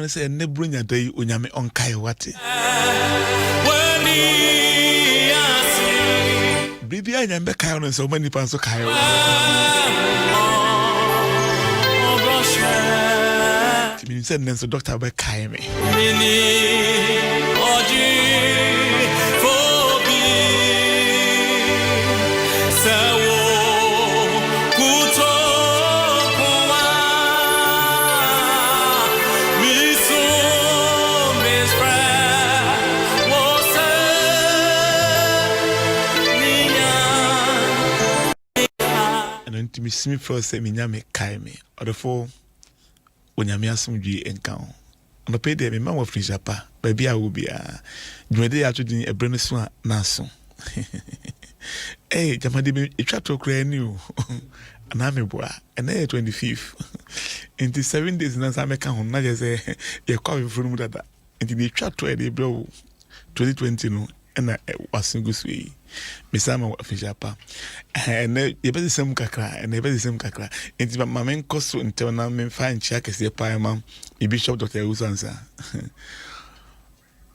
Say nebrunya day unyame onkai wate bibi anyambe kai on so many pan so kai timi said nenso doctor be kai me me simi fro se me nyame kai me odefo onyame asomdwi enka ho no pe de me ma wo fri japa ba bia wo bia dwede ya twedin ebre ne so a na so jamade me etwa to kra ni o na me boa ena 25 into 7 days na sa me ka ho na je se ye kwa we fru mu dada into be etwa to e de bro 2020 no ena wasungu sui misama wa fijapa ene yebezi sem kakra enti mama nkoso ntew na me fa nchi akese pa ma bishop Dr. Usansa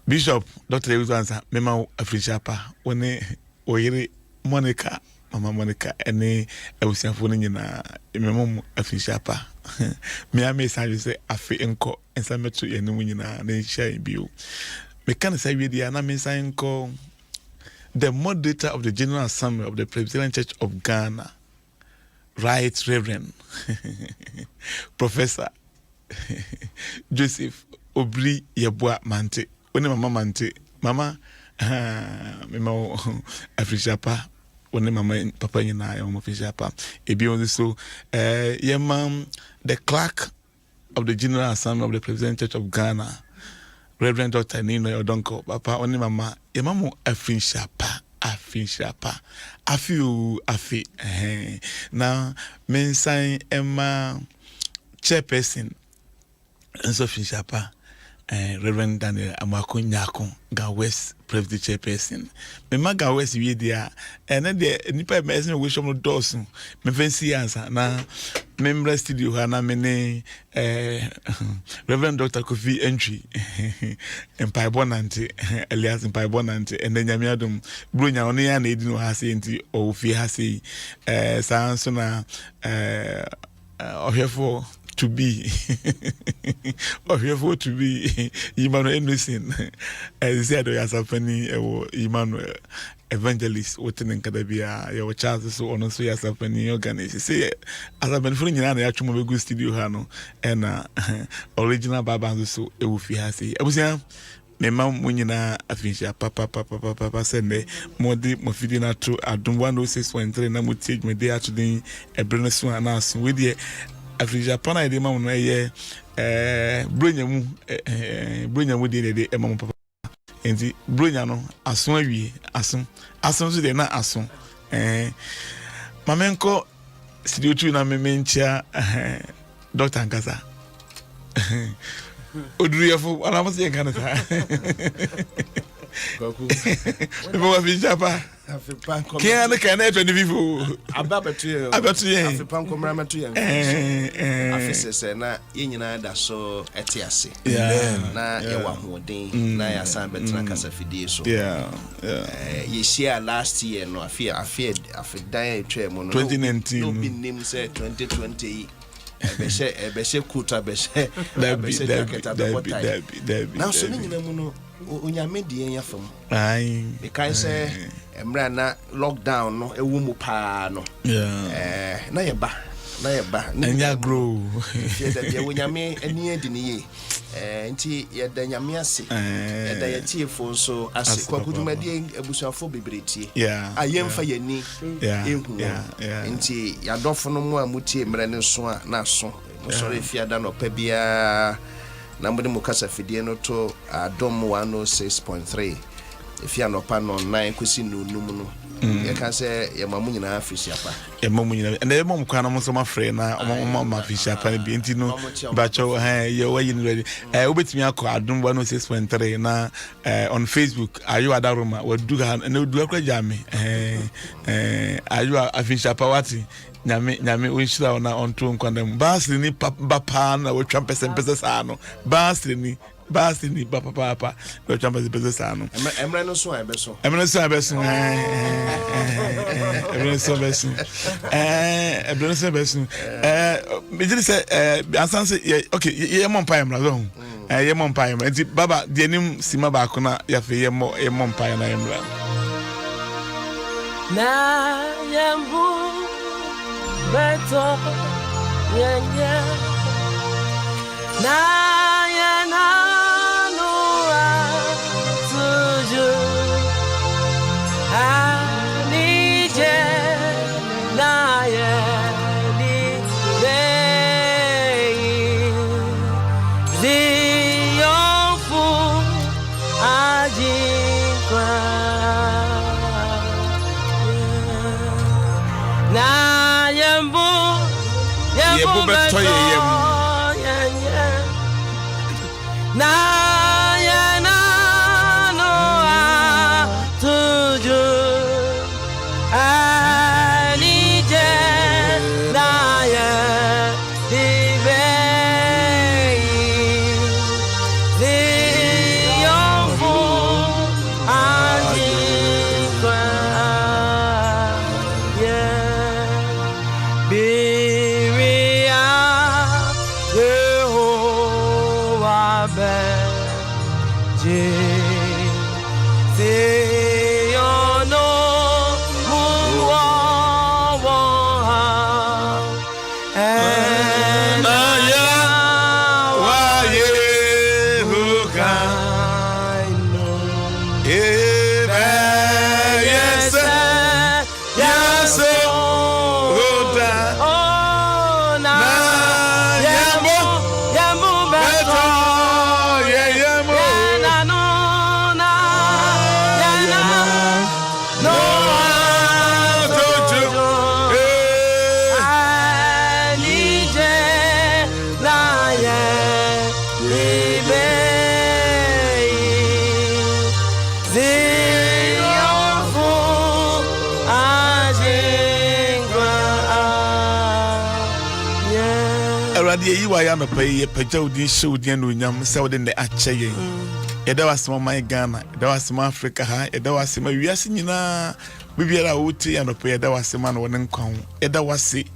bishop Dr. Usansa mema afijapa woni oyire Monica mama Monica ene ewusiafo no nyina memom afijapa me ame sanju se afi enko ensa metu yenum nyina na nhyia bio me kan say we dia na me san enko the moderator of the General Assembly of the Presbyterian Church of Ghana, Right Reverend Professor Joseph Obri Yeboah Mante. When mama Mante, mama, mama Afrishapa, when mama papa yina yom Afrishapa. Ebi on so, yemam the clerk of the General Assembly of the Presbyterian Church of Ghana. Reverend Dr. Nino Odonko, Papa, only mama, Yamamu Afinshapa, Afi, now, men sign Emma chairperson, and so Finshapa, Reverend Daniel Amako Nyako, Gawes, Presbyterian chairperson. Mema Gawes, we dear, and then the Nipa Messin wish on the Dawson, me fancy answer, now. Member studio hana mene Reverend Dr. Kofi Entry Empire Bonante Elias Empire Bonante and then Adom Brunya oni ya na edi no hase enti ofi hase sanso na ohefo to be Emmanuel Innocent as said yasafani Emmanuel evangelist woten nkadabia ya Charles so ono so yasafani organize say as a benefit nyina na ya twoma begu studio ha no na original baba so ewufi ha say abusia me ma mo nyina afinhia papa sende modi mo fidi na to Adom 106.3 na mo tie me dey atuden Ɛberɛ no so anaso we dey afinhia pa na dey ma mo no ye bronya mu dey ma mo papa enti bronya no aso awie aso so dey na aso mamenko studio 2 na me menchia Dr. Nkasa Oduriyafo ala mo se kan sa Goku me wa fi japa afipan ko kian kan na 25 abatu ye afipan ko mra metu ye afisese na ye nyina da so etiase na ye wa hoden na ya san betra kasa fidie so ye share last year no afidan etwa mo no 2019 no bi nim say 2020 Ebeshe kuta beshe jaketa bepotai na so ni nyina mu no onyame die nya fam ai because say emra na lockdown no ewu mu pa no na ye ba nya grow ye da ye onyame ani edi ni ye nti ye da nyame ase ye da ye tiefo nso ase kwakudumadi ebusuafo bebretie ayemfa yani ehu nti ya dofo no mu amutie mre ne so a na so sori fiada no pa bia na mbode mu kasa fidie no to Adom 106.3 ifia no pa no 9 kwesi no num no ye kan say ye mamu nyina afisia pa ye mamu nyina and ye mamu kwa na mo so ma frɛ na ma afisia pa bi enti no ba cho ye wa yin ready obetimi akọ Adom 106.3 na on Facebook ayo adaroma waduga na oduga kwa jame ayo afisia pa wati nyame onshira na onto nkwandam basri ni papa na wotwa pese saa no basri ni papa wotwa pese saa no emre no so abeso me did say asanse okay ye mompa emra zo ye mompa emra nti baba de nim sima ba ko na ya fe ye mompa na emra na yambu beto yenya na yana no tuju anije na yeni dei ziofu ajikwa na Yebo beto yem na ya na no tuju anije na ya dibe the yofu ajikwa yi wa ya no pay pagya odin show odin no nyam se wode ne akyeye yeda wasema my Ghana yeda wasema Africa ha yeda wasema wiase nyina bibiara wote ya no pay yeda wasema no wone nkwan yeda wase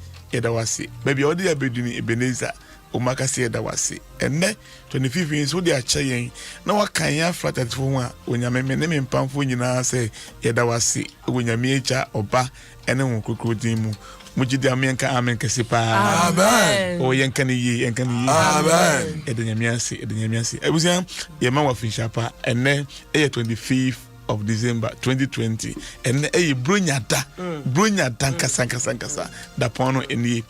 baby odi abeduni Ebenezer umakasi eda wase enne 25 years wo de acha yen na wakan ya fratatfo ho a onyame me ne me mpamfo nyina se eda wase onyame echa oba ene ho kokrodin mu mujidi amenka amen kesipa amen o yenka ni yi amen edanyamiase ebusia ye ma wa finshapa enne 25th of December 2020 and brunyada nkasa da pono eni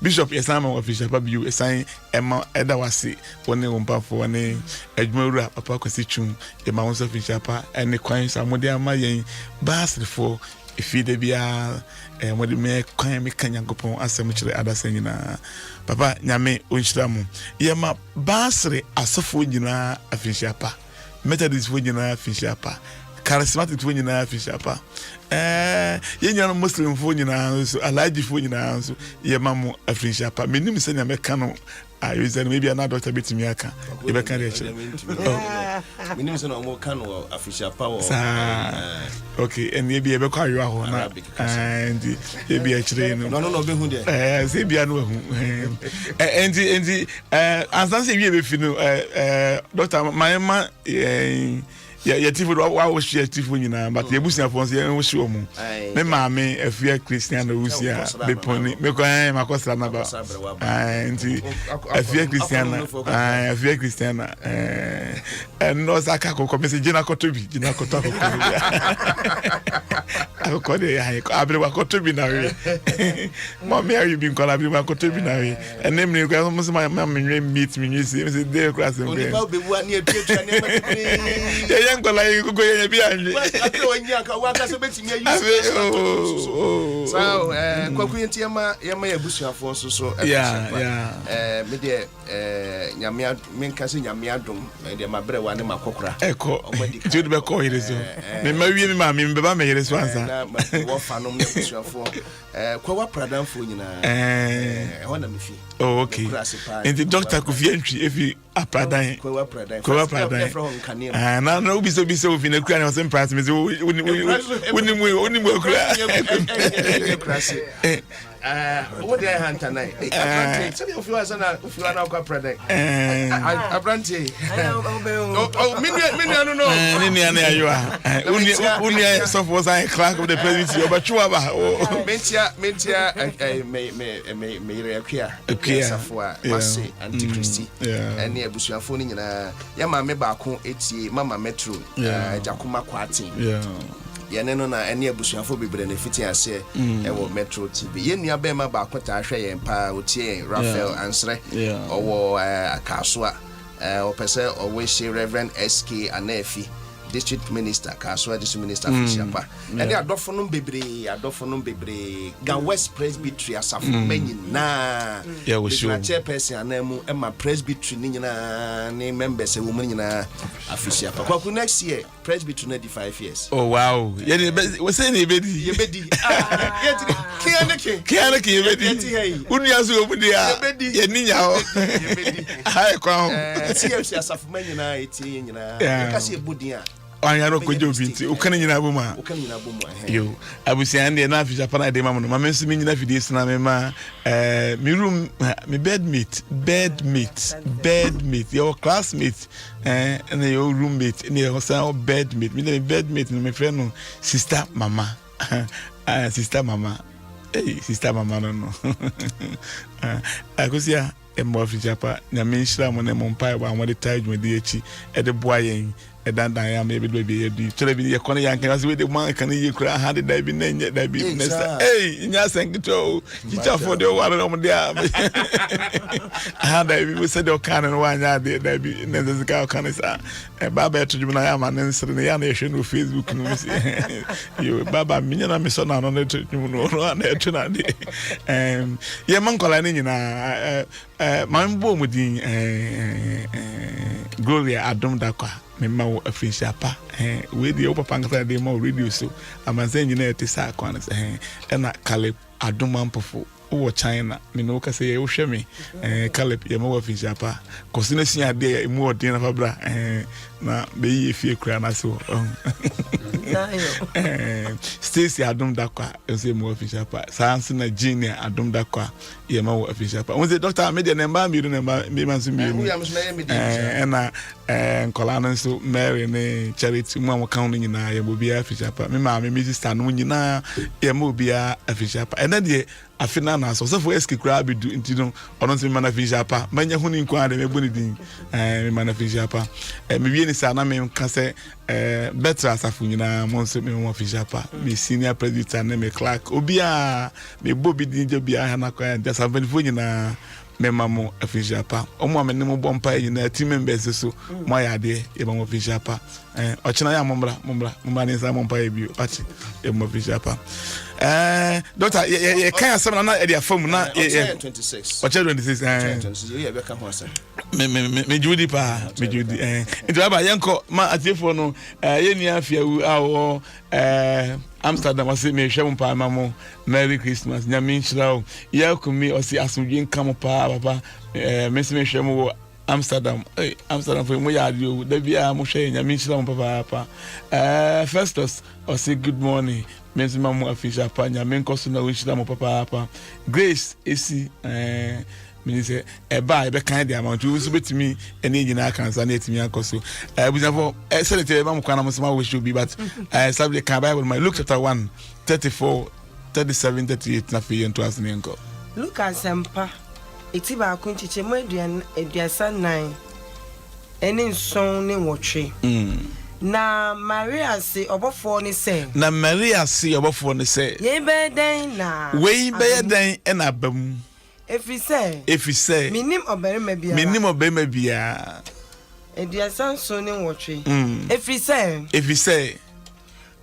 Bishop Yesama official babu esan ema eda wase woni wompafo woni adwumawura papa kwasi twum ema won so finshapa ene kwan samode ama yen basrefo ifide bia mode me kwan me kanyankopon asem kire adasa nyina papa nyame onhyira mu yema basre asofo nyina afinshapa Methodist for nyina finshapa charismatic for nyina finshapa yenya Muslim for nyina so alaji for nyina so yema mu afinshapa menim se nyame ka no ayuza maybe another doctor betimi aka e be kan reche menim se no mo ka no afinshapa wo okay and ye be kwa yo aho na and ye be akire no be hu de se bia no hu and ansanse wie be fi no doctor mayema ya tifu wa share tifu nyina but ye busia fon se ye wo shi omu me maame afia Christian na wusia be poni me ko makosra na ba nti afia Christian no saka ko me se jina kotobi akoko de ya ko abre wa kotobi na we mo me ayi bi nkola abre wa kotobi na we enem ni ko mo se ma me meet me se dey class me oni ba be bu ani etua ne Yankola yuko yenye bia nje. Ati onya ka waka se betimi ayi. So kwaku yenti yama ya busuafo so. Me de nyamia menka se nyamia dom de mabre wa ne makokora. Eko. Ti de be ko yire so. Me mawie me ma me beba me yire so ansa. Na wo fa no me busuafo. Kwa wa pradanfo nyina. Ho na me fi. Oh okay. Enti doctor ku fi antwi efi apradan. Kwa wa pradan. Na ubi so ofi na kura na sem price me uni mu kura what dey hunter nai apprenti say you feel na kwa product apprenti minu no ni ana ayo uni so for say clerk of the presidency obachuwa ba mentia me ire safua mase antichristi ene abusuafo ni nyina ya ma me ba ko etie mama metro jakuma kwati yene no na ene abusuafo bebre na fiti ase ewo Metro TV yenua be ma ba kwata ahwe yen pa otie Raphael Ansre owo akasoa opese owo she Reverend SK Anafi District Minister Kaswa District Minister Fishapa ene adofo no bebre Ga West Presbytery asafo manyi na na chairperson anamu ema presbytery ni nyina ni members e wo nyina afishapa kwa next year presbytery na di 5 years. Oh wow. We say na yebedi kianeke yebedi unu aso obudi a ye ninya ho yebedi hai kwa ho CFC asafo manyi na eti nyina kasi ebudi a Anyaro kojo binti ukane nyina boma yo abusian de na afisha pana de mamu no mamensu mi nyina fidie na me ma mi room mi bedmate your classmate and your roommate and your bedmate mi bedmate no me friend no sister mama sister mama no akosia embo afisha pa na me nshira mo ne mo mpa wa mo de taiju de echi e de boa yen dan ya maybe do be do television ye kono yankan as we the man kan ye kura ha de da bi na nya da bi nesta nya senkito chicha for the one no de ha da bi we said o kan no anya de da bi na ze ka kan sa baba to jumna ya man nsere ne ya na ye hwe no Facebook no yo baba minya na me so na no to jumno no na eto na de ye man kola ni nyina man bo mudin Gloria Adom Darkwah memma wo afishapa we dey papa ngata dey ma radio so amanze nyina etisa akwan se na Caleb Adom Ampofo wo China me no ka say ye wo hwe me Caleb ye ma wo afishapa kosina sia de emu odin na fabra na be fie kura na so Stacy Adom Darkwah say mo official pa sans na Genia Adom Darkwah ye ma official pa won say doctor me de number me do number me man so me na nkola no so Mary ne Charity mo account nyina ye mo bia official pa me ma me sister no nyina ye mo bia official pa and then afina na so for eski kura be do ntino ono se man official pa manya hu ni nkwa de me boni din me man official pa me wie ni sa na me ka se better asafu nyina mo so me mo official pa me senior president na me clerk obia me bobi din je bia ha na kwa just avenfo nyina me mamo official pa omo amene mo bompa nyina team members so mo ya de e mo official pa ochina ya mombra ni sa mompa e bio achi e mo official pa doctor ye kan asem na e dia fam na 26 ye be ka ho asem me judi pa me judi nti aba yenko ma atiefo no ye ni afiawu awo Amsterdam wasi me hwem pa mamo Merry Christmas nyame nhyira ya kumi osi asomdwe nkam pa papa me se me hwem wo Amsterdam Amsterdam for mo ya dio da bia mo hwe nyame nhyira papa Festus osi good morning me se mamo official pa nyame nkoso na nhyira mo papa Grace esi me say eba e be kan dia amount you so betimi ene nyina kansa na etimi akoso buzafo senator eba mo kwana mo sama we should be but subject kan Bible my Luke chapter 1 34 37 38 na fe yento asne nko Luke asempa eti ba kunchiche mo eduasa 9 ene nson ne wotwe na Maria se obofo ni se ye be den na we be den ena bam Efise minim oberema bia eduasa nson ne wotwe Efise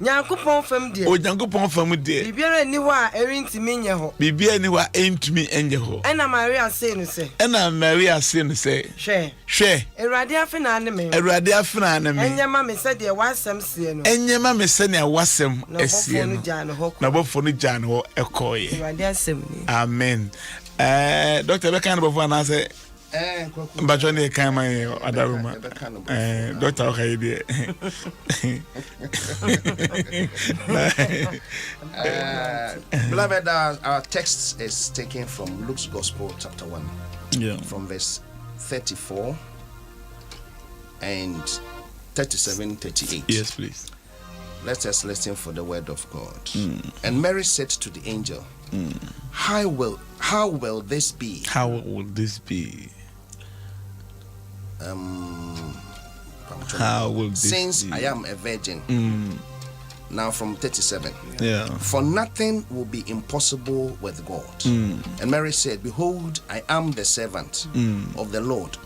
Nyankopon fam de o Nyankopon fam de bibiara ni ho a erintimi nye ho bibia ni ho a entimi enye ho ena Maria say no say hwe Erade afena ne me enyema me se de wasem sie no enyema me se ne wasem esie no na bofo no jane ho ekoye Erade asem ni amen doctor be kan bofo na say Mbacho ne kan man adaruma doctor okay there beloved, our text is taken from Luke's Gospel chapter 1 from verse 34 and 37 38. Yes please. Let us listen for the word of God. And Mary said to the angel, How will this be? How will this be? How will this since be? I am a virgin. Now from 37. For nothing will be impossible with God. And Mary said, Behold, I am the servant of the Lord.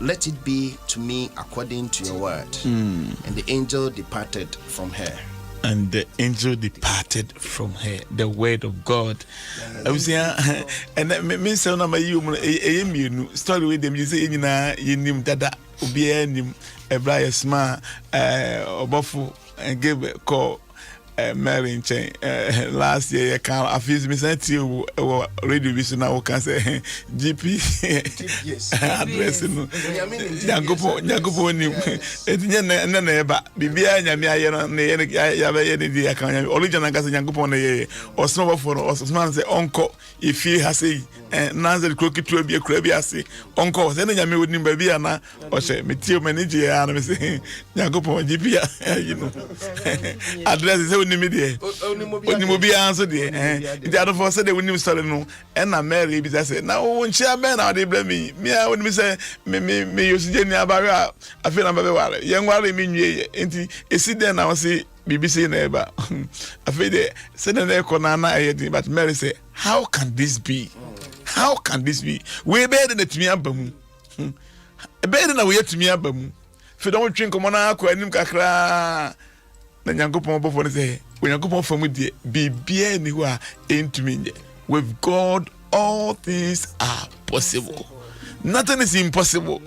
Let it be to me according to your word. And the angel departed from her. And the angel departed from her. The word of God. I was saying, and me say na my you story with them. You say nyina yenim dada obi anim Ɛberɛ sma obofu and give call Mary in chain last year you can afuse me sent you radio vision now can say GP address no nyagopo ni etinya na na eba bibia nyame aye no na ya ba ye di aka original gas nyagopo na ye osno bofo no osman say onko ifi hase nanze krokitu bia kura bia ase onko say na nyame woni ba bia na o say metie manager ya na me say nyagopo GP you know address say ni media oni bi answer de it are for say they win story no and na Mary bi say na wo nchia be na dey blame me a woni say me yosije ni abare afi na be ware ye nware mi nwie enti esi den na wo say BBC na eba afi de say na e ko na ayedi but Mary say how can this be we be de tumi abamu e be de na we tumi abamu fi don twin komo na akọ anim kakra na Nyankopon bofo ne say Nyankopon famu de bibia ni ho a entumi nje with God all things are possible. Nothing is impossible.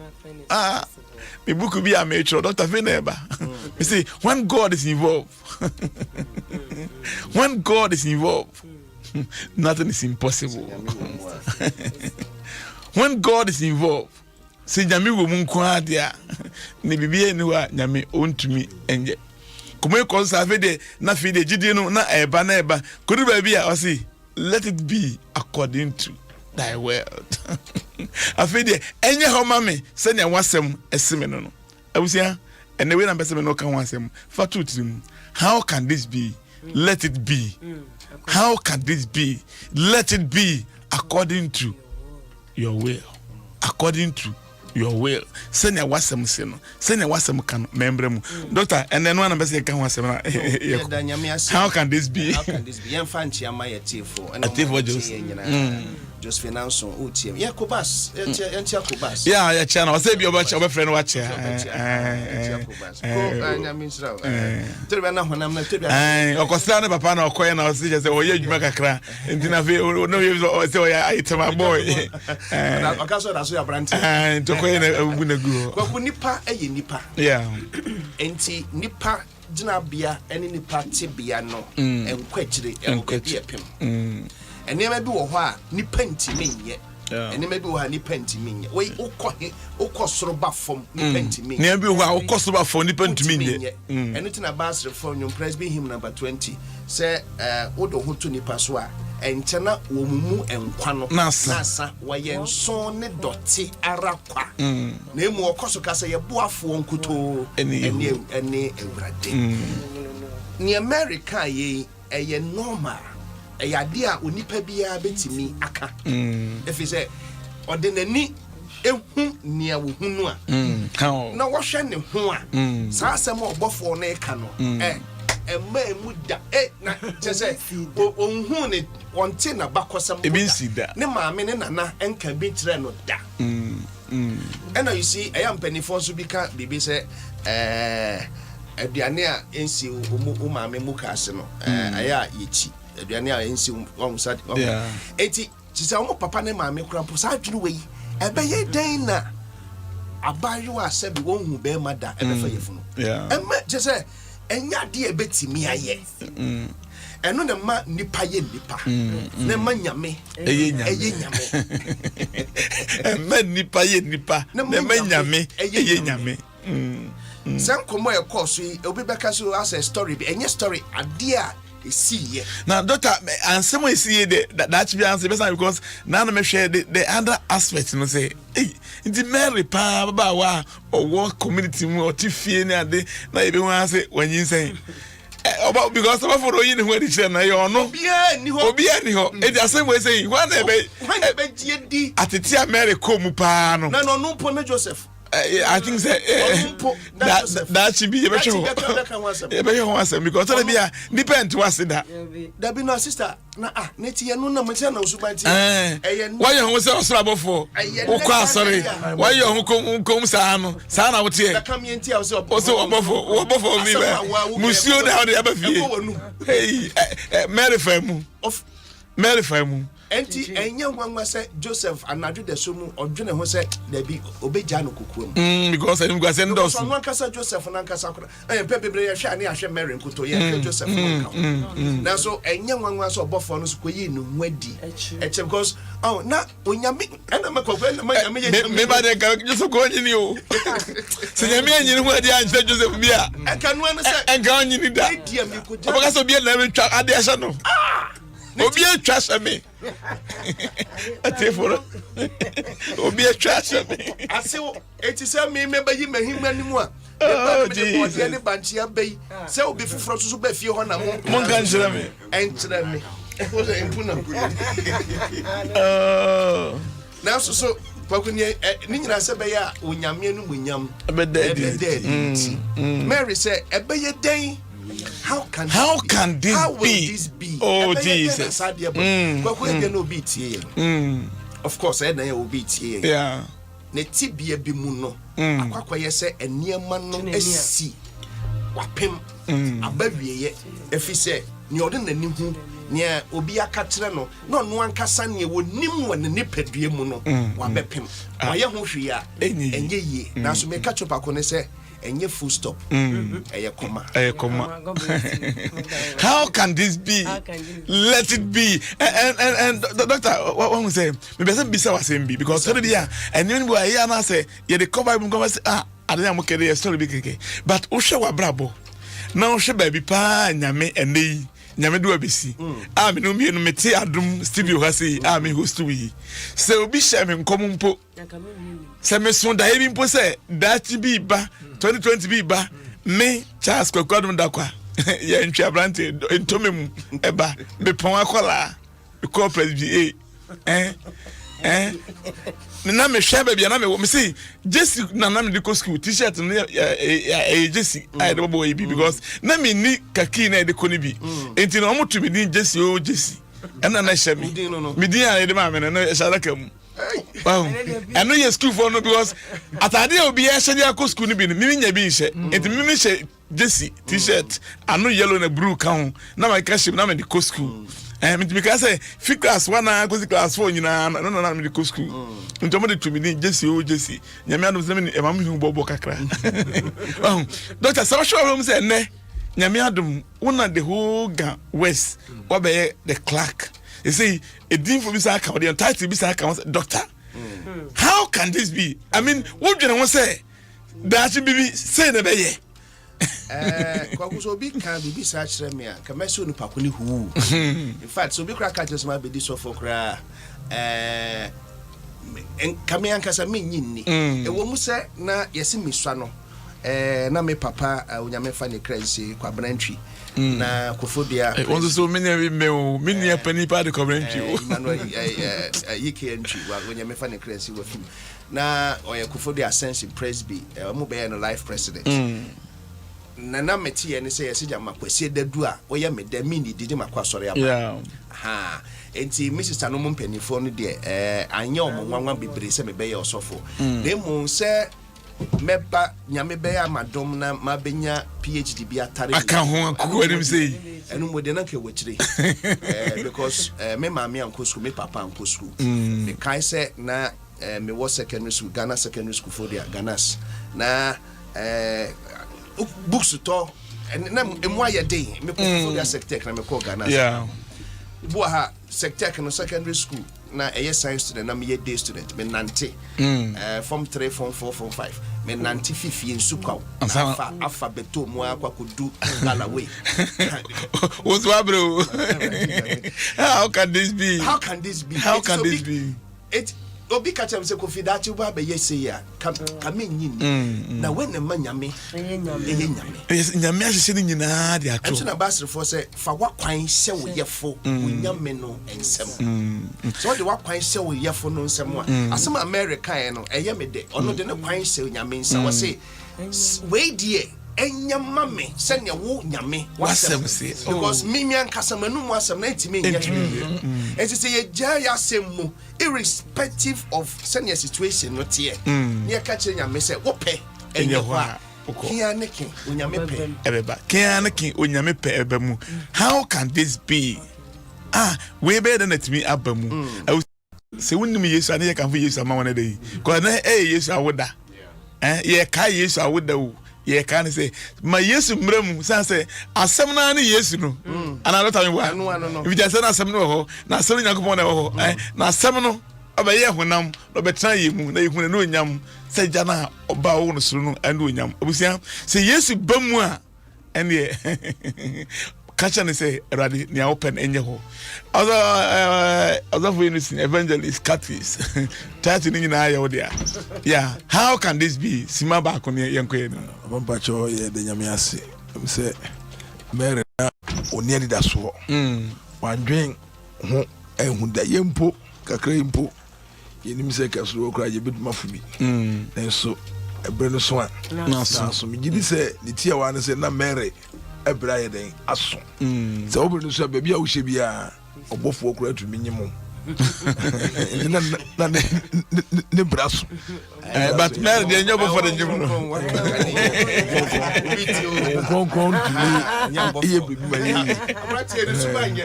Me book be a mature Dr. Veneba. You see, when God is involved, nothing is impossible. When God is involved, se nyame wo mu nko ade a ne bibie ni wa nyame ontumi enye kuma ko sa fe de na fe de gidie no na eba kodu ba bi a o say let it be according to thy word afi de enye ho mame se ne wasem esime no abusia ene we na bese me no ka wasem fa tutim how can this be let it be how can this be let it be according to your will according to your will send your wasem se no send your wasem kan membre mu doctor and then one best kan wasem na how can this be yan fanchi ama yetifo and just finance on OTM ya kobas yanti akobas ya chana o say bi oba friend wa che ko nyame nsra terbe na honam na terbe okosa na papa na okoye na o say say o ye djuma kakra ntina fe no o say o ya itema boy okaso da so ya brand to koye na bu na gu ko nipa eye nipa yeah enti nipa gina bia ene nipa tibia no enkwachire enkwapiem enema bi wo ho a nipa ntimi nye enema bi wo ha nipa ntimi nye we ukosoro ba fom nipa ntimi nye bi wo ha ukosoro ba fom nipa ntimi nye eno tina basre for nyom praise be him number 20 say wodo ho to nipa so a enchena wo mumu enkwa no nasa waye nson ne doti arakwa na emu okoso kasa ye boafo nkuto ene ewrade ni America ye eye normal eyade a onipa bia betimi aka efi se odenani ehu nia wo hunu a na wo hwe ne ho a saa asem obofo na eka no emma emu da na chese onhu ne wonte na bakosam ebinsi ne maame ne nana enka bi kire no da and you see I am penny for so bika bibi se aduane a ensi o maame mu ka ase no aya yechi aduane a ensi o sad eti chisa o papa ne maame kura po sa adwene we ebeye den na abayo asebi wonhu be mada ebefa yefunu emma chese enya de ebetimi aye eno ne ma nipa ye nipa ne ma nyame eye nyame emma nipa ye nipa ne ma nyame eye nyame san komo e course yi obi beka so as a story be enye story ade a esiye now doctor ansem esiye that be answer because now me share the other aspect no say the Mary pa baba wa or community mu or tifie ni ade na e be wan say wanyin say about because of for yin who dey na you no obia ni ho e dey say we say when e be di atete America mu pa no na no po na Joseph I think that should be a better one because tell me depend was that there be no sister na neti ye no na mo na usubanti why you say osrabo for o sorry why you kom sa no sa na wote e come enti a say obofo mi be musio na dey abafie hey Mary famu enti enya nwanwa se Joseph anadu de so mu odwene ho se da bi obeja no kokuam because I go send us so nwankasa Joseph nankasa kora pebebre ye hwe ani ahwe Mary nkoto ye Joseph na so enya nwanwa so obofo no so koyi no nwadi eche because na onyame na makokwa na nyame ye me ba de ka Joseph ko nyini o se nyame anyini nwadi anche Joseph bia enka no na se enka anyini da obaka so bia na me twa ade ahye no obi atwa me ateforo obi atwa me ase eti se me ba yi mahimma ni mu a de ne banchi abai se obi fufuro so ba fie ho na mo kan jira me enchira me o se impuna na so kwakunye ni nyina se be ya onyame anu munyam ebedadi Mary say ebeye den how can this be oh Jesus of course I know be tie yeah ne tibia bi mu no akwakoye se eniema no asi wapem abawieye efise ni ode nani hu ne obi akatere no no no ankasa ne wonim wone ne padue mu no wabepem waye ho hwe a enye yi na so me catch up akone se enye full stop comma how can this be? Let it be. And doctor, what we say me be say bisa was be because so dia and you go here na say you dey cover even come say ade am kede your story be keke but o hwe wa brabo na o hwe baby pa nyame enei nyame do abesi me no me mete Adom studio ha say me host wi say obi hye me nkomumpo say me so da ebi mpo say that be ba 2020 be ba me Charles Adom Darkwah ya ntwa brante entomem eba me pon akola ko president na me hwe ba bia na me say Jesse na me de ko school t-shirt no Jesse I dey boy bi because na me ni kaki na de ko ni bi enti na omo to me din Jesse o Jesse na hye me din a de ma me na shalaka mu wow I know your school for no because atade obi ya hye dia ko school ni bi ni me nya bi hye enti me hye Jesse t-shirt anu yellow na blue kan na my cash na me de ko school because say fi class 1 na go class 4 nyina na me de ko school nto mo de to me din Jesse o Jesse nyame Adom say me e ma me hu bobo kakra doctor so sure home say ne nyame Adom una the whole ga west obe the clerk they say a din for bisa account the title bisa account doctor how can this be? I mean what do you say that be say na be ye kwakuso bi kan bibi sa kire me a kameso no pakoni hu in fact so bi kra ka just ma be this for kra kame ankasa me nyinni e wo mu se na yesi miswa no na me papa onyame fa ne kransi kwa brantwi na kofodia won so many me pani pa de brantwi manuel yike ntwi wa onyame fa ne kransi wa film na oye kofodia sense presby mo be no life president na meti ene say yesi jama kwesi dadu a oye me da mini didi makwasore aba enti Mrs. Anomo mpanifo no de anye omwanwan bebre se me beye osofo demo se meba nyame beye amadom na mabenya PhD bi atare aka ho akoko anim sei enu mode na ke wachire because me mama anko school me papa anko school me kai se na me was secondary school Ghana secondary school for their Ghanas na books to and na emu aye dey me ko for their sectech na me ko Ghana bo ha sectech no secondary school na science student na me day student me nante form 3 form 4 form 5 me nante fifie nsukwa afa beto mu akwa kodu galaway what's up bro how can this be it obi ka chem se kofi da chi ba be yese ya kame nyini na when ma nyame nyame ahye ni nyina de ato so na basre for say fa wakwan hye wo yefo nyame no ensem so de wakwan hye wo yefo no ensem a asem America no eye me de ono de ne kwan hye nyame nsa wo say we die enyama me se ne wo nyame wasem because me ankasa manu mu asem na ntimi nyame enti se ye ja ya semu irrespective of senior situation no tie ne ka kire nyame se wo pe enye ho a kianeke onyame pe ebeba kianeke onyame pe ebamu how can this be we better than me abamu se wonnim Yesu ane ye kan fo Yesu ama wona dey ko na Yesu awoda ye ka Yesu awoda o ye can say my Yesu mremu say say asem na ne Yesu no ana lota me wa no if just say asem no ho na asem Yakobon na ho na asem no abaye honam no betra yemu na yehune no onyam say jana oba wo no suru no ande onyam obusia say Yesu bamu a ene catch ne say ready ne open enye ho other for innocent evangelist Catholics tati ni na ya odia yeah how can this be sima ba ko ne yenkoye no bampacho ye de nyame ase say mere na oni adi da so wadwen ho ehun da yempo kakra yempo yenim se kasuro okra je biduma fu bi enso ebre no so a na so mi gidi se ni tia wa ne se na mere Ɛberɛ yɛ den aso sɛ wobere no so a baabi a wohyɛ bia ɔbɔfoɔ kora atumi nye mo na ne bra so but man de nyobo for the nyim no konkon tumi iye bibi ma yi abratie ne so banye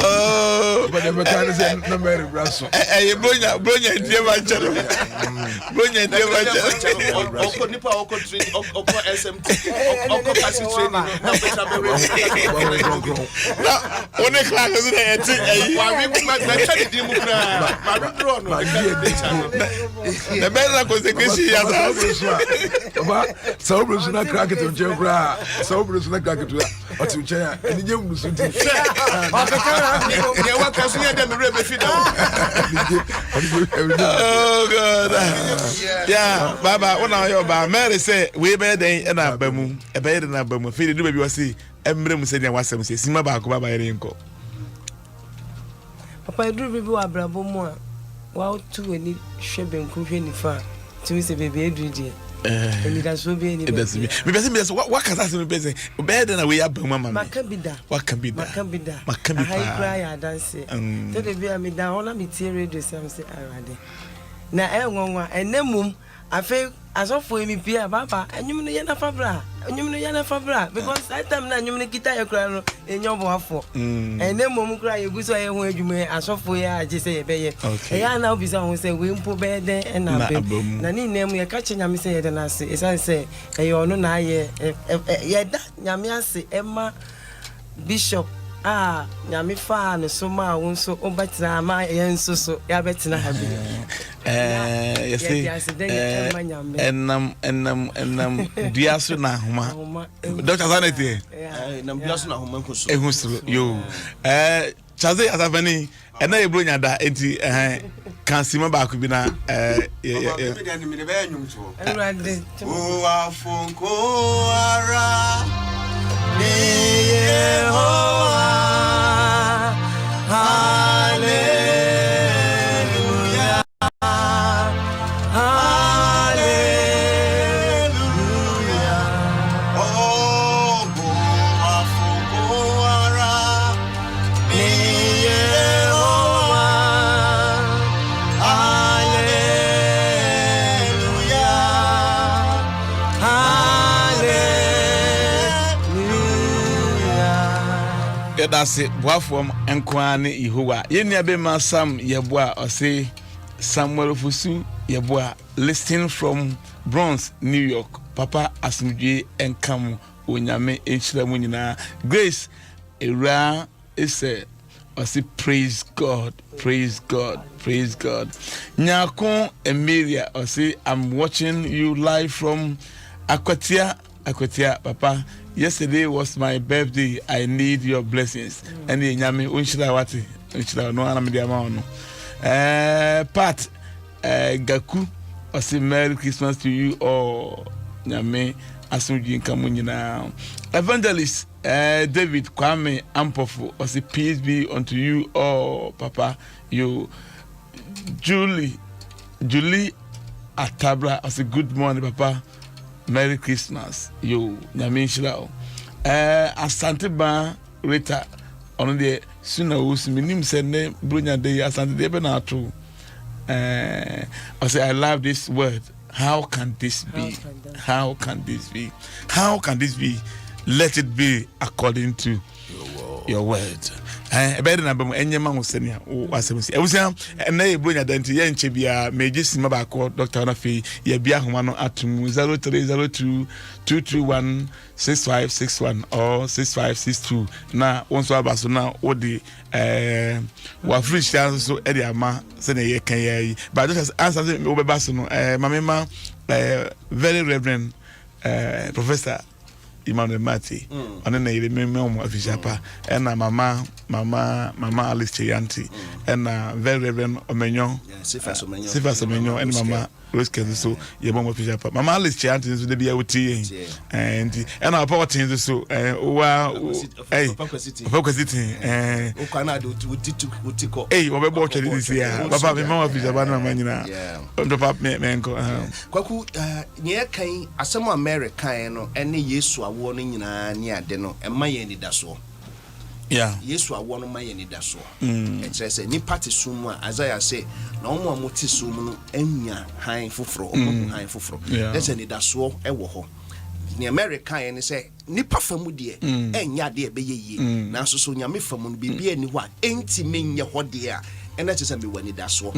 Oh, but the mechanic no Mary Brasso. Eh, Bronya dear Manchero. Bronya dear Manchero. Oko nipa oko training, oko SMT, oko passive training. Now, when the class is there, why we come back to the Mukra? the better consequence. So Bruce na crack it on Jebra. So Bruce na crack it to China. And you Bruce. Oh God. Yeah, Baba, when I hear about Mary say we better than an Abamu, a better than Abamu. Feed the baby was see, Emblem said there was some say, Sima Baba Rinko. Papa, I do review a bravo more. Wow, to any shebben cooking far. To Miss Baby Adrian. And it has so be any better. Because what can I say? Better than a way up, Mamma. Macabida. What can be that? Macabida. Macabida. High cry, I dance it. Tell the beer me down all of me teary do some say already. Now, I won't and then mum. I feel as of for me, Pia Baba, and you know Yana Fabra, and you know Yana Fabra, because that time now you make guitar crown in your waffle. And then Mum cry, you go so where you may as of for ya, just say, okay. I now be someone say, we put bed there and I'm Nani name we are catching Yami say, and I say, as I say, you are no na ye, that Yamiasi, Emma Bishop. Ah, Yami fan so ma won so obatina ma yen so ya betina ha bi. You see. Enam diaso na homa. Dr. Zaneti. Nam diaso na homa nkoso. Ehusro yo. Chaze asafani ena ebronya da enti kan sima ba ku bi na O afonko ara Yehovah, hallelujah, hallelujah. Oh, afonkoara, Yehovah, hallelujah, that's it. Boafom enkwane Yehowa. Yenia be ma Sam yeboa or say Samuel Fusu yeboa listening from Bronx, New York. Papa Asumdwe enkamu onyame enchira mu nyina. Grace era is or say praise God, praise God, praise God. Nyakon Emilia or say I'm watching you live from Akwatia, Papa. Yesterday was my birthday. I need your blessings. And the nyame unshira wati, unshira no ana me dia ma ono. Pat Gaku, I say Merry Christmas to you all. Nyame asumdwe nkamu nyina. Evangelist David Kwame Ampofu, I say peace be unto you all, Papa. You Julie Atabra, I say good morning, Papa. Merry Christmas, yo, Nyamenshira. Asante ba Rita, on the sooner was minim sende Brunya de Asante de Benato. I say, I love this word. How can this be? How can this be? How can this be? Let it be according to your word. Better than Enyama was saying, I was and they bring a dent yen chebia, Major Simabako, Dr. Nafi, Yabia Humano Atum 0302 231 6561 or 6562. Now, once I was now, what the free chance so Eddie Ama, Sene Kay, but just answer the Obebasono, Mamma, very Reverend Professor. Emmanuel Mati, and then they remember of his papa, and Mama Alice Chianti, and very Reverend Omenyon, Sifas Omenyon, and Mama Rose Kenzo, your mom of his papa. Mama Alice Chianti is the BOT, and our power team so, wow, hey, City, and hey, what about this year? Papa, my mom of his abandoned manina, on the pap mango. Kwaku, near Kay, as some American, any yes, warning near Deno, and my any dasso. Yeah, yes, I want my any dasso. And says, any party summa, as I say, no more motisum, enya, high fufro, high fufro. That's any dasso, ewo. The American say, nipa famu de enya de be ye na so nyame famu no bibia ni ho a enti menye ho de a ena che se me wani daso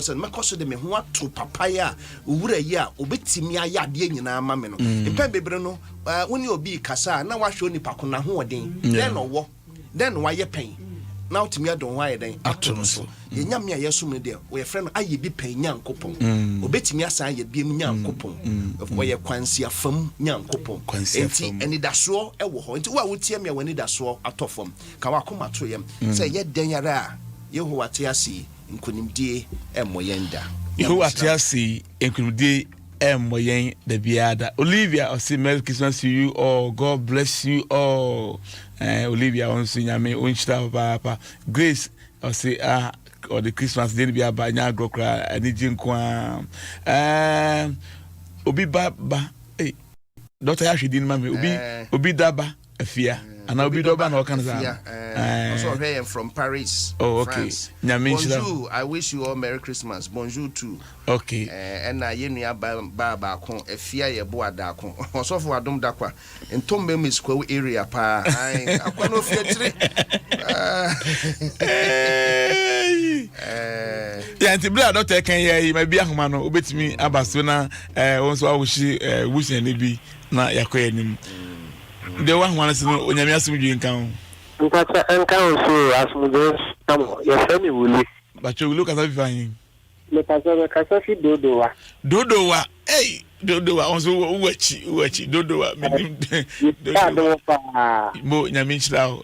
se makoso de me ho ato papaya owura yi a obetimi aya de nyina ama me no epa bebre no woni obi kasa na wahwe nipa ko na ho oden then why ye pen now to me adon why then ato so ye nyame a yeso me de we friend no aye bi pen nyankopon obetimi asan ye bi nyankopon of ye kwansi afam nyankopon enti eni daso e wo ho enti wa wotie me wani daso atofom ka wa koma to yem say ye den yara a Yehowa te ase nkonimdie emoyenda Yehowa te ase nkonimdie emoyen de biada Olivia I say Merry Christmas to you all, God bless you all. Olivia onso nyame onchira papa Grace I say or the Christmas day be aba nya agrokra ani jinkwa obi baba Dr. Yashidin mame obi daba afia and I'll be doba no kanza also here from Paris. Oh, okay. Bonjour. I wish you all Merry Christmas. Bonjour too. Okay. And na ye nua ba kon afia ye bo ada kon. Also for Adom Darkwah. In Tombe Miss Kwa area pa. Ai akono fie tire. Yeah, anti bla doctor kan ye ma bi ahoma no obetimi abaso na wonso awushi wushi ne bi na yakoye nim. The one who wants to know when you ask me, you can. But I can't so as much your family will. But you look at everything. Look at the Casafi Dodoa. Dodoa, hey, Dodoa, also watch Dodoa. Mo Yaminchla,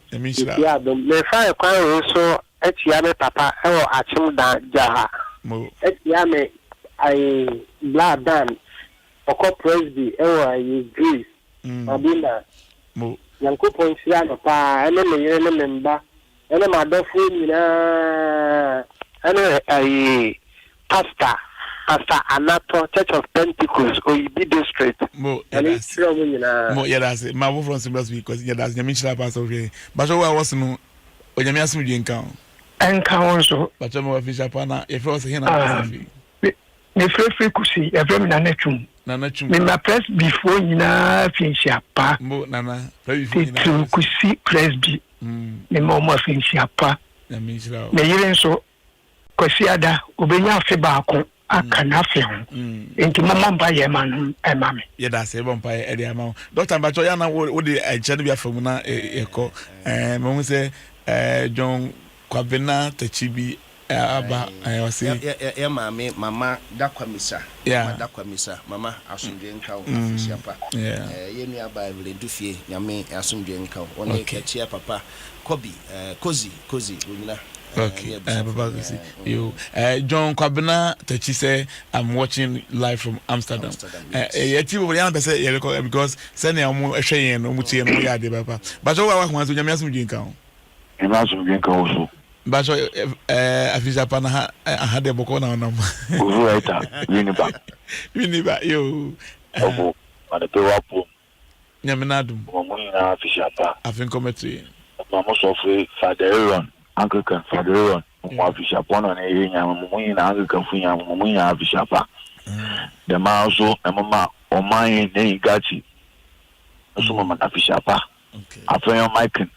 Yeah, the fire also at Yame Papa or Achim Jaha. Mo at Yame, I blood done. Oko Presby, I Greece, Mabina. Mo Yankopon sia no pa ene me yere ne memba ene ma dofo nyina ene ai pastor Anato Church of Pentecost Oyibi district mo yedase ma wo from Simbas because yedase nyame chira pastor we but so was no onyame asem dwe nkan enka wonso but mo official pa na e feel say he na pastor ne frefre kusi e frem na natum me ma press before nyina finshia pa mo nana press before nyina kusi press bi me mo finshia pa nyame chira me yire nso kwasi ada obenya afe baako aka na afe ho enti mama mba ye ma no e ma me yedase e bompa e de ama doctor Mbacho ya na wo de agye no bia famu na ekọ mo hu se John Kwabena Tachibi aba wasi ya mama Darkwah misa mama Darkwah misa mama asundwe nka official pa ye nua ba vle dufie nyame asundwe nka woni kachia papa kozi wonyina. Okay, Baba, you John Kwabena Tachi say I'm watching live from Amsterdam. Because send I'm sharing no mutie no ya de papa. But so wa kwanzo nyame asum dwin kan. E ma asum dwin kan so. But so afisa pa na ha de boko na onam. Ovu eta winiba yo. Ovu ana pe wapo. Nyame na dum. Mo nyina afisa pa. Afin commentary. Mama so free Father Aaron. Anglican Father Aaron, official one on a young Anglican Funya, Mumuya official. The mouse, a mamma, or my name Gachi. So, Mamma official. I play on my can.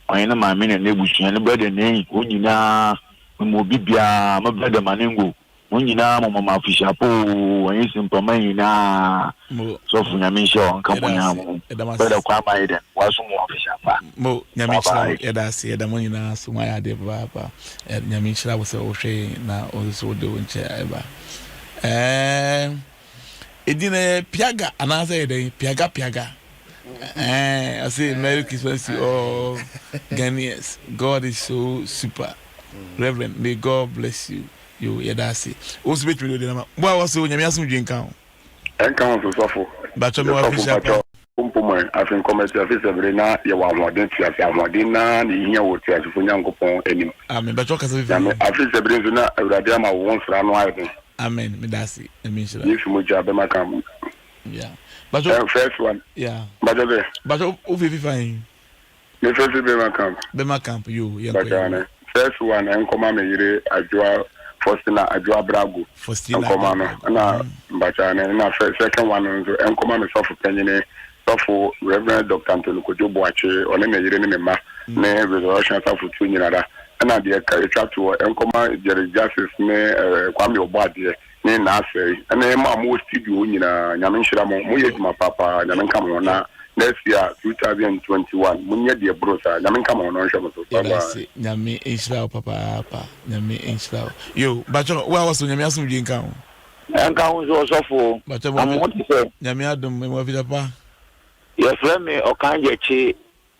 I know my minute neighbors and the brother name, Unina, Mobibia, my brother Maningo, Unina, Mamma official, and he's in Pomena. So, Funamisha, come on, better quite then. Was some official. Mo nyamichira yedase yedamoni na suma ya de papa nyamichira wo se wo hwe na also de wonche eba edine piaga anase yeden piaga I say Merry Christmas to all Ghanaians. God is so super. Reverend, may God bless you. You yedase also bet me de na mo wa so nyamiasum dwinkan enkan so sofo but me wa fisha Umpuma afin commerce office Brena ya wa modern tia modern na ni hia wo tia so nyankopon enim amen but kasa fi afin Brena na awurade ama wo nsra no ayo amen me dasi amen shira yesu mo ja be makam yeah but first one yeah but o fi fine me first be makam you yeah but first one en koma me yire adwa Faustina Adwa Brago. Faustina na mbachane na second one nzo enkoma me sofu penyine for Reverend Dr. Anthony Kojo Boache on a year in ma ne resurrection for 2 years and I dear carry to and come Jerry Justice me Kwame Obadi ne na say and then ma mo studio nyina nyame nhira mo ye ma papa nyame nka mo na next year 2021 munye de brosa nyame nka mo no nhwe so baba nyame nhira papa nyame nhira yo bacho wa waso nyame asum dwi nka ho enka ho so for bacho mo nyame adom me mo vida pa yes let me okanjechi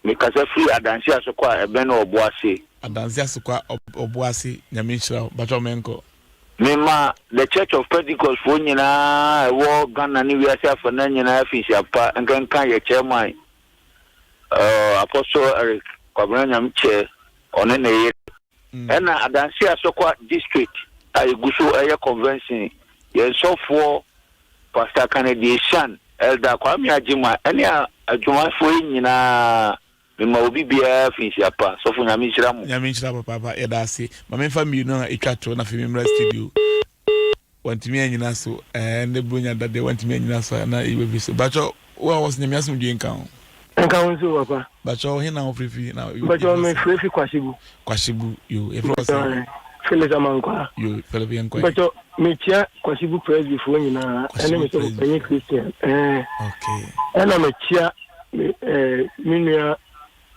me kasa free adansi asokwa ebe na oboase adansi asokwa oboase nyame nhira bacho menko Mima, the Church of Pentecost for Nina, war gun and we are for Nana Fishapa and can your chairman, Apostle Eric Cobranium chair on an air. And Adansia Sokwa district, I go to a convention, yes, so for Pastor Canadian, Elder Kwame Ajima, and ya a Juma for Nina. Mima obi bia Fishapa, so for Nyamishra papa edasi. Mama family no ikatro na film studio. Want me anyina so and the bunya that they want me anyina so na ibe so. Bacho wa was nyamiasum dwen kan. Enka so papa. Bacho he na ofrifi na. Bacho me frefi kwashibu. Kwashibu yo e fro say. Fele zamankwa. Yo fele bien kwa. Bacho me chia kwashibu praise before nyina ene me so penye Christian. Okay. Ena me chia minua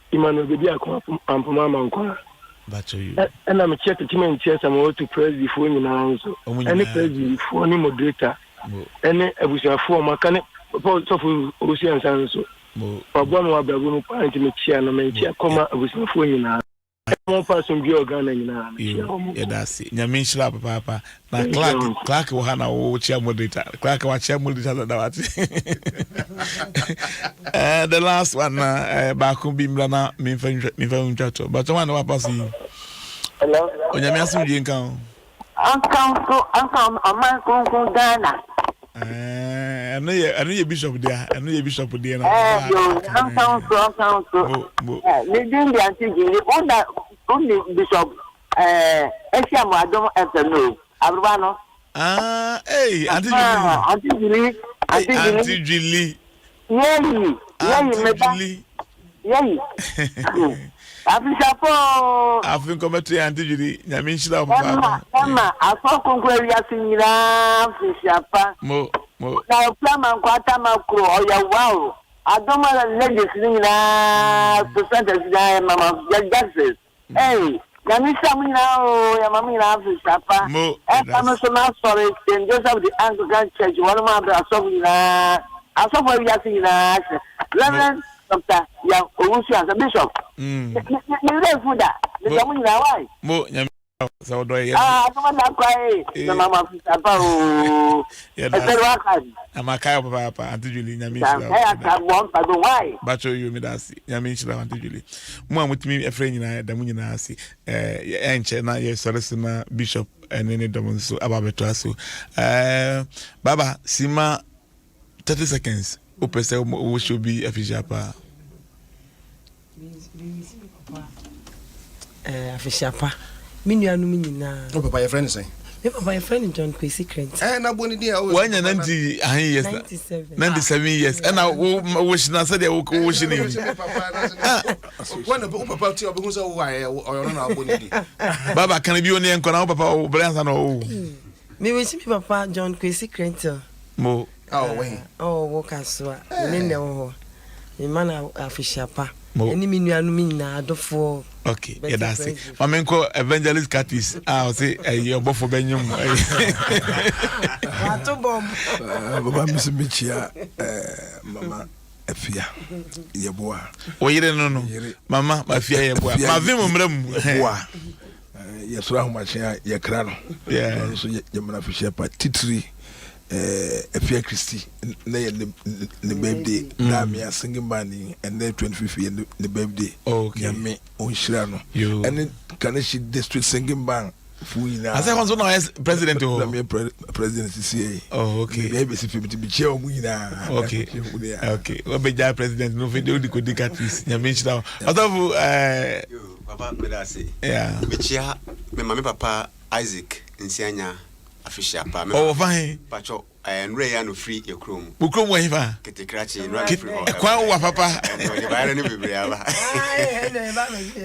Imano bebi akwa ampoma mankwa bacho you and I'm a check to chess I'm all to press before you now so any press before any moderator any ebusia for makane so for ocean san so obo wa brabu point me chia na me chia koma ebusia for you now mo person bi organ nyina ya dasi nyame nhira papa na Clark wo hana wo chia moderator Clark wa chia moderator da wati the last one back bi mra na me fa nchato but one wa pass you hello onyame asum dien kan anka man kon Ghana ano ye bishop there na anka le din di anti gili only bishop Esiamu Adom FNO Abrubano anti Julie yeyi meta yeyi Afisapo afin kometri anti Julie nyame nhira papa mama afokonko area sinyira afisapa mo na plama nkwata makro oya wow Adoma ladies sinyira percentage na mama justice nyame sam nyina ya mama nyina afisapa kama so na sorry St. Joseph the Anglican Church one ma bra so nyina asofo area sinyira Reverend Dr. ya Owusu as a bishop me fuda me jamu nyina why nyame so do ye Adoma Darkwah na mama afisapa amaka papa anti Julie nyame why bacho you me dasi nyame nhira anti Julie mo amutimi efre nyina da mu nyina asi enche na ye sorese na bishop ene dom so ababeto aso baba sima 30 seconds opese wo should be afishapa afishapa minuanu nyina papa your friend say my friend John Kwesi Krent na boni dia when you 90 years 97 years and now wo shina said they wo shina when papa ti obi so wo oyo na boni di baba kan bi oni enko na papa wo bransa na wo me we see papa John Kwesi Krent mo wo kaswa ne wo me man afishapa eni minuanu nyina adofo okay yeah that's it mamenko evangelist Curtis say obofo benyum wato bom baba misimichia mama afia yeboa oyire no mama afia yeboa mavim mram yeboa yesura homachia yekra no yeah so yemana fishia pa titri Afia Christy na the birthday na me a singing band and then 25th year the birthday okay me on Shirano and can she district singing band fuina as I was no president president CCA okay maybe if you be chair muina okay we be president no fit do the codicatis nyame chira otofu papa me da say me chia me mama papa Isaac Nsianya afishapa fine pacho Nre ya no free ekrom. Bukrom wa hifa. Ketekrachi nra free. Kwa wa papa. The bayre ni bebre aba.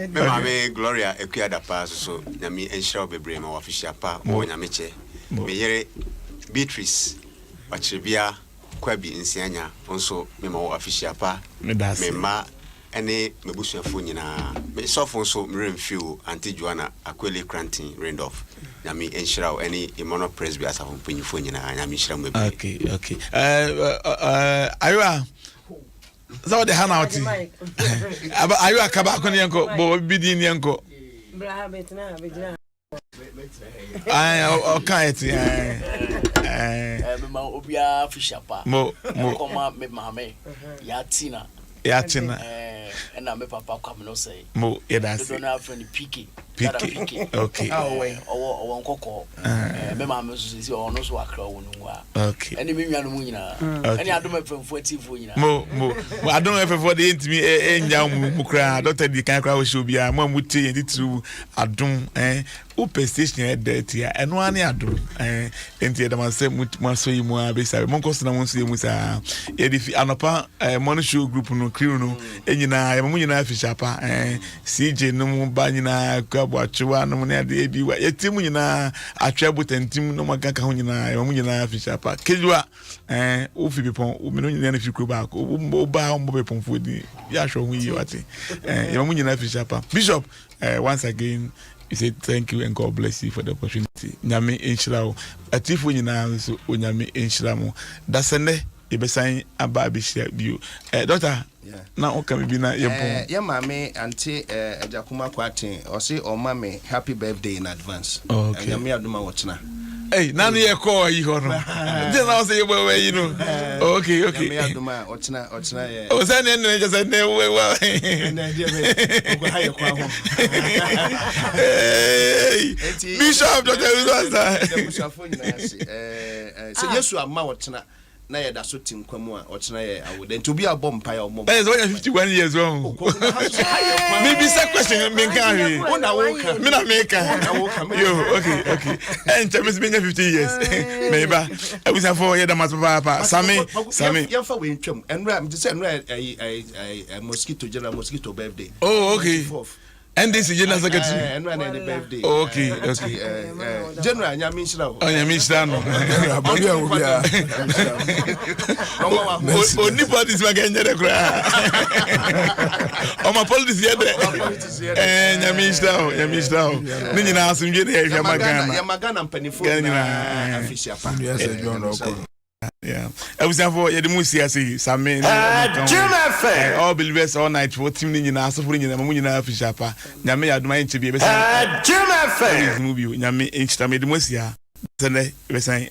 Me mame Gloria ekuada pa so nyame enhira bebre ma official pa mo nyame che. Me yere Beatrice Wachibia Kwabi Nsianya onso me ma official pa. Me ma ene mebusuafo nyina. Me sofo so mremfiu anti Joanna Akwele Cranton Randolph. Nyami enshira any Emmanuel Presby asafo mpanyifo nyina nyami enshira mu. Okay. Aywa. So the hana oti. Aba aywa kaba ko nyanko bo bidi nyanko. Bra betina bejina. Okay ti. Me ma obia fishapa. Mo koma me mame. Yatina. And me papa come no say. Mo that's don't have any picky. Okay. Or koko. Me mama so or no so akra wonu. Okay. Any me nanu nyina. Any adom from 40 fo nyina. Mo adom for the intimi enya mu kra doctor di kan kra wo show bia mo muti enti tru adom upe station dirty eno ani adom enti da man say mo so yi mo abisa mo nko so na mo so yi mu sa e di anopa mo show group no crew no enyina ya mo nyina afisha pa CJ no mo ba nyina kwabo atwa no mo na de bi wa yeti mo nyina atwa botantim no magaka ho nyina ya mo nyina afisha pa kejua o fi bepon o me no nyina na fi kro ba ko o ba mo bepon fodi ya hwo hu yi wate ya mo nyina afisha pa Bishop once again we say thank you and God bless you for the opportunity. Nyame enshira atifu nyina so onyame enshira mo dasene ebesan aba bishia bio doctor na o ka bi na yepon ya mame anti Ajakuma Kwatin o say o mame happy birthday in advance. Nyame aduma wochena. Hey, nani ye call yi ho no. Just now say you boy you know. Okay. Nyame aduma wochena ye. O say ne just say ne we wa. Na dia me go haye kwa ho. Bishop Dr. Uzosa. The bushafo nyina say Yesu amma wochena na ye da so tim kwamu a ochena ye awode to be a bomb pie or mom. Eh, so 51 years old. Maybe some question me kan he. Me na me kan. Yo, okay. And James been 50 years. Maybe I was for ye da mas papa. Sami. You for we twam. Enra me say enra a mosquito general mosquito birthday. Oh, okay. And this is General Secretary. And when the birthday. Okay. General Nyame Nshira. Oh, Nyame Nshira no. Only politics we get there kra. Oh, my politics here there. Nyame Nshira. Ni nyina asumje dey hwe magana. Ya magana mpanifo na official pa. Yeah. I was for the musia say Sami all believers all night for team ni nyina so for nyina mamu nyina official pa nyame aduma enche bi be say movie nyame enchita me the musia sene be say